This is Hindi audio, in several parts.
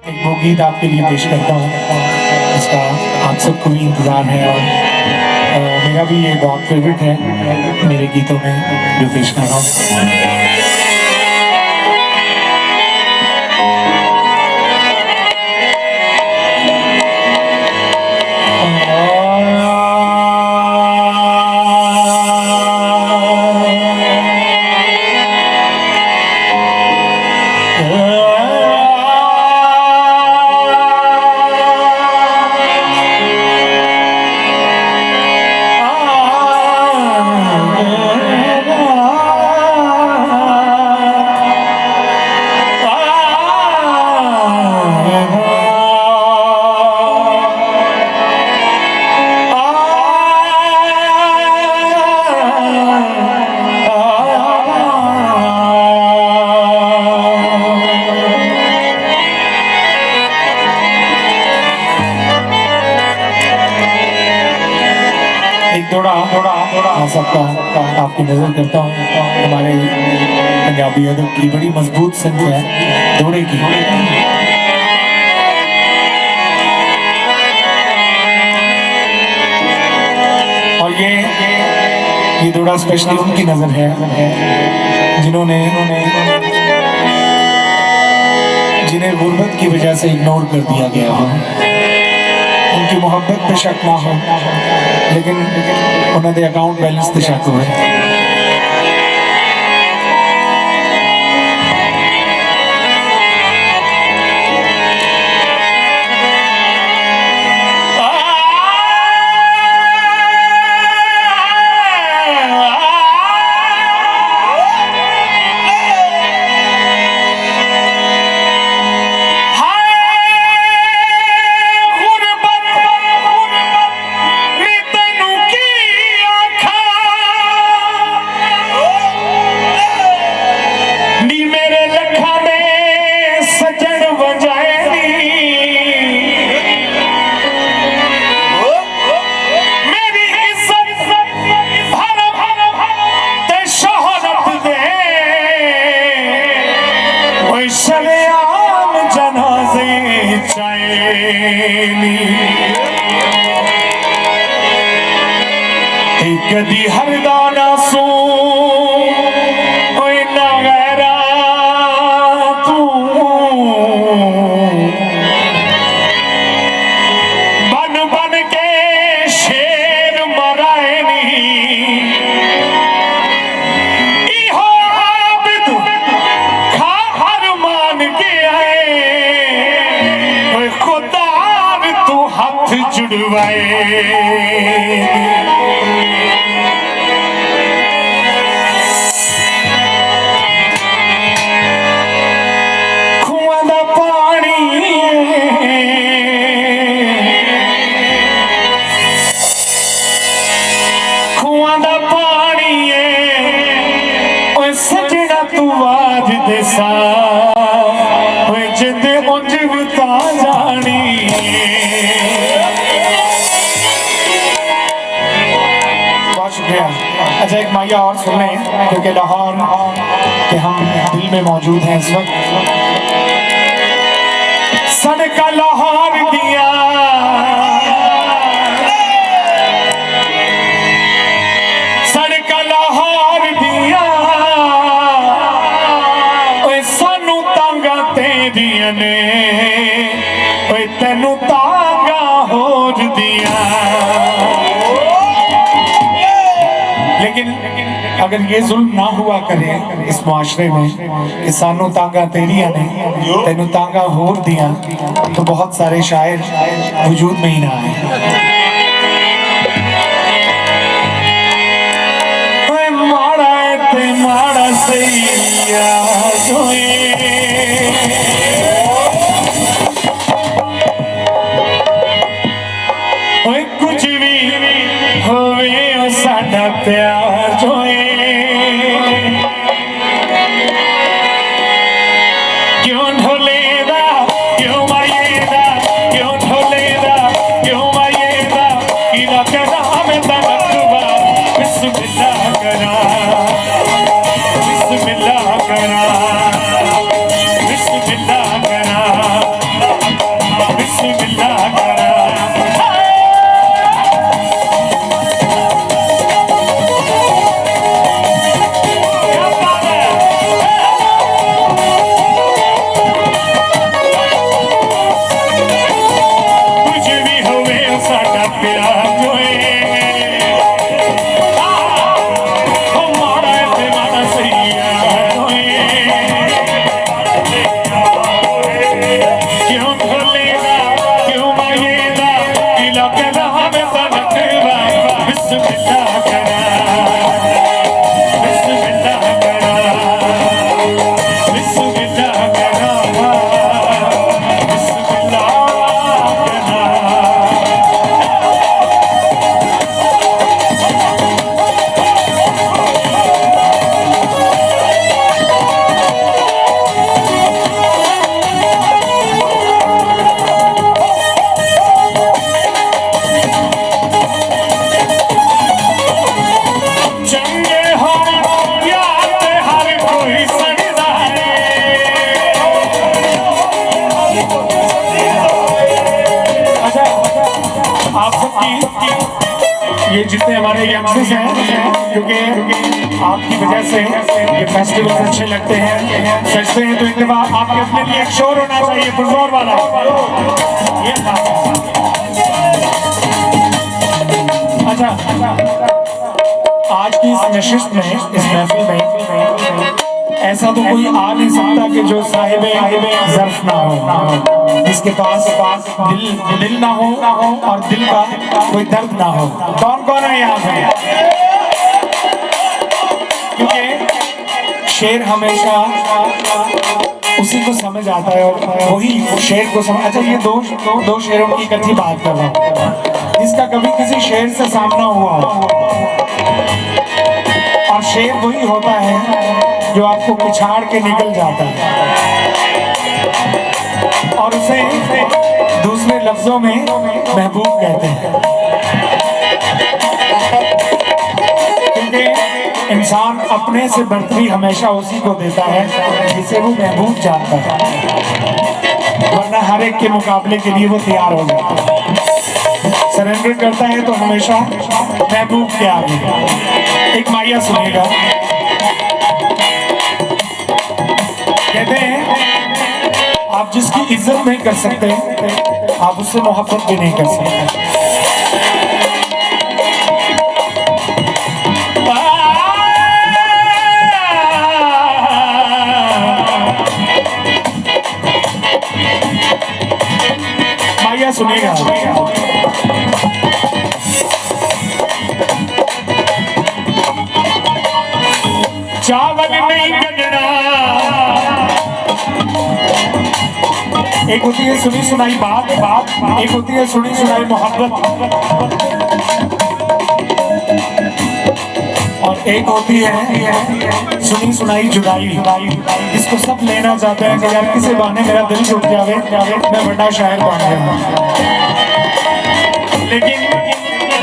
एक वो गीत आपके लिए पेश करता हूँ इसका आप सबको भी इंतज़ार है और मेरा भी ये बहुत फेवरेट है मेरे गीतों में जो पेश कर रहा हूँ। थोड़ा सबका आपकी नजर करता हूँ। हमारे पंजाबी अदब की बड़ी मजबूत संख है दोड़े की। और ये दोड़ा स्पेशली उनकी नजर है जिन्हें गुर्बत की वजह से इग्नोर कर दिया गया हो, उनकी मोहब्बत पे शक ना हो लेकिन उन्होंने अकाउंट बैलेंस पे शक हुए। कदी हरदाना सू ना गैरा तू बन बन के शेर मराए नहीं इहो आबिद खा हर मान के आए खुदा तू हाथ जुड़वाए। अच्छा एक माया और सुन लें क्योंकि लाहौर के हम दिल में मौजूद हैं इस वक्त। सड़का लाहौर दिया सड़का लाहौर दिया सानू तांगा तेरिया ने तेनू तांगा होर दिया। लेकिन अगर ये जुल्म ना हुआ करे इस मुआशरे में कि सानू तांगा तेरिया ने तेनू तांगा होर दिया तो बहुत सारे शायर वजूद में ही ना आए। माड़ा ते माड़ा सैया कुछ भी होवे साडा प्यार जो क्यों ढोलेदा क्यों मायेदा क्यों ढोलेदा क्यों मायेदा इला करा में तनकबा बिस्मिल्लाह करा ये जितने हमारे यंगस्टर्स हैं, क्योंकि आपकी वजह से ये फेस्टिवल अच्छे लगते हैं, सजते हैं, तो इनके बाद आपके अपने लिए एक शोर होना चाहिए पुरजोर वाला। ये अच्छा, आज की इस नशिस्त में, इस महफिल में ऐसा तो कोई आ नहीं सकता कि जो साहिबे ज़र्फ ना हो, जिसके पास दिल ना हो और दिल का कोई दर्द ना हो। कौन कौन है यहाँ पे? क्योंकि शेर हमेशा उसी को समझ आता है और वही शेर को समझ। अच्छा, ये दो शेरों की इकट्ठी बात कर रहा हूँ, जिसका कभी किसी शेर से सामना हुआ हो। और शेर वही होता है जो आपको पिछाड़ के निकल जाता है और उसे दूसरे लफ्जों में महबूब कहते हैं। क्योंकि इंसान अपने से बढ़ती हमेशा उसी को देता है जिसे वो महबूब जानता है, वरना हर एक के मुकाबले के लिए वो तैयार हो जाता है। सरेंडर करता है तो हमेशा महबूब के आगे। एक माया सुनेगा, कहते हैं आप जिसकी इज्जत नहीं कर सकते आप उससे मोहब्बत भी नहीं कर सकते। माया सुनेगा, चावल नहीं गजरा। एक होती है सुनी सुनाई बात, एक होती है सुनी सुनाई मोहब्बत, और एक होती है सुनी सुनाई जुदाई, जिसको सब लेना चाहते हैं कि यार किसी बहाने मेरा दिल टूट जावे, मैं बड़ा शायर बन गया। लेकिन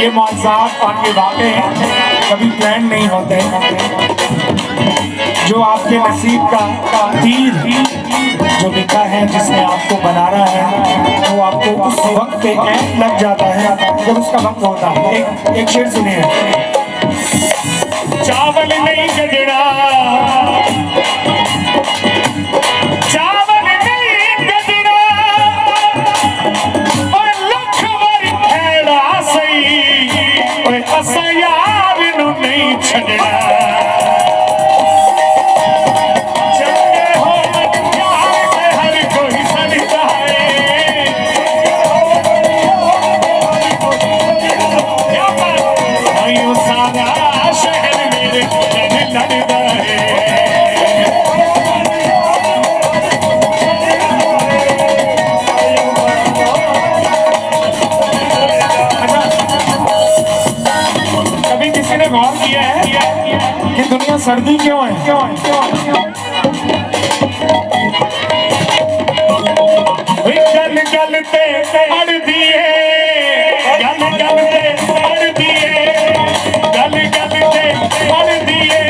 ये मौज़ात और ये वाक़े कभी प्लान नहीं होते। जो आपके नसीब का तीर जो लिखा है, जिसने आपको बनाना है, वो आपको उस वक्त पे ऐन लग जाता है जब उसका वक्त होता है। एक शेर सुनिए, चावल नहीं गजरा, चावल नहीं गजरा, और लख वर खेड़ा सही, और असा यार नू नहीं छड़ना। गौर किया है कि दुनिया सर्दी क्यों है? गल गल ते अड़ दिए, गल गल ते अड़ दिए, गल गल ते अड़ दिए,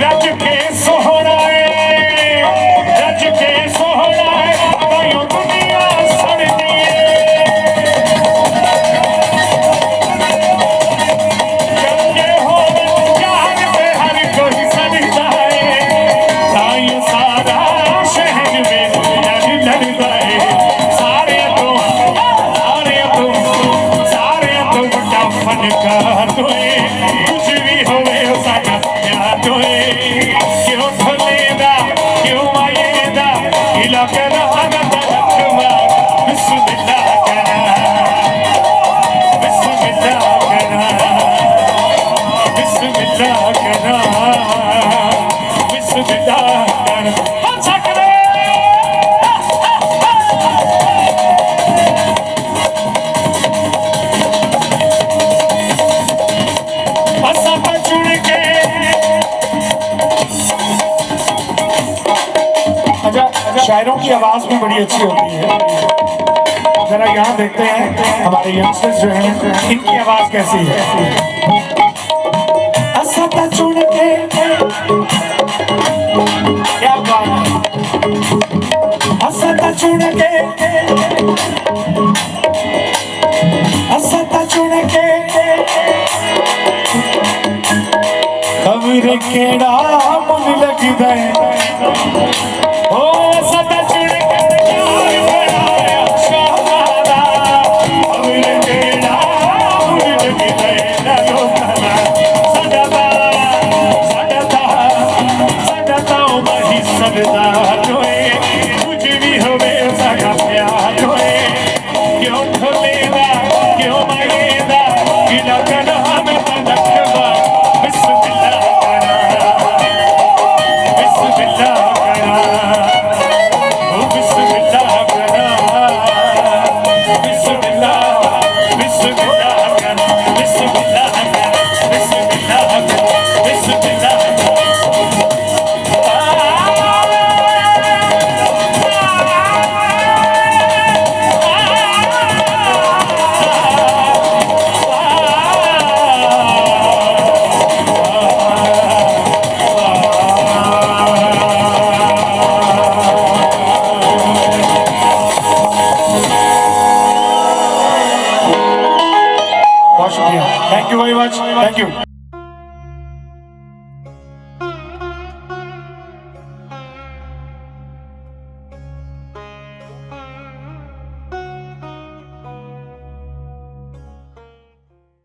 रज के सोहना है, रज के सोहना है, ताइयों दुनिया सड़ दिए। कुछ भी होवे साडा प्यार होए, क्यों थलेदा क्यों मायेदा इलाका ना रखवा बिस्मिल्लाह करा। शायरों की आवाज भी बड़ी अच्छी होती है। जरा यहाँ देखते हैं हमारे यंगस्टर्स जो हैं इनकी आवाज कैसी है। असता चुन के क्या बात है, असता चुन के, असता चुन के खबर केड़ा मुझ लगदा है। ओ असता चुन के बनाया शाहदा, खबर केड़ा मुझ लगदा है। लोकाना सदा सदा वही सरदार होए, कुछ भी होवे साडा प्यार होए। क्यों ठोलेदा क्यों मांगेदा, गिला कना में तनकदा। बिस्मिल्लाह करा, बिस्मिल्लाह करा, ओ बिस्मिल्लाह करा, बिस्मिल्लाह, बिस्मिल्लाह करा, बिस्मिल्लाह करा, बिस्मिल्लाह करा, बिस्मिल्लाह। बहुत शुक्रिया, thank you very much, thank you.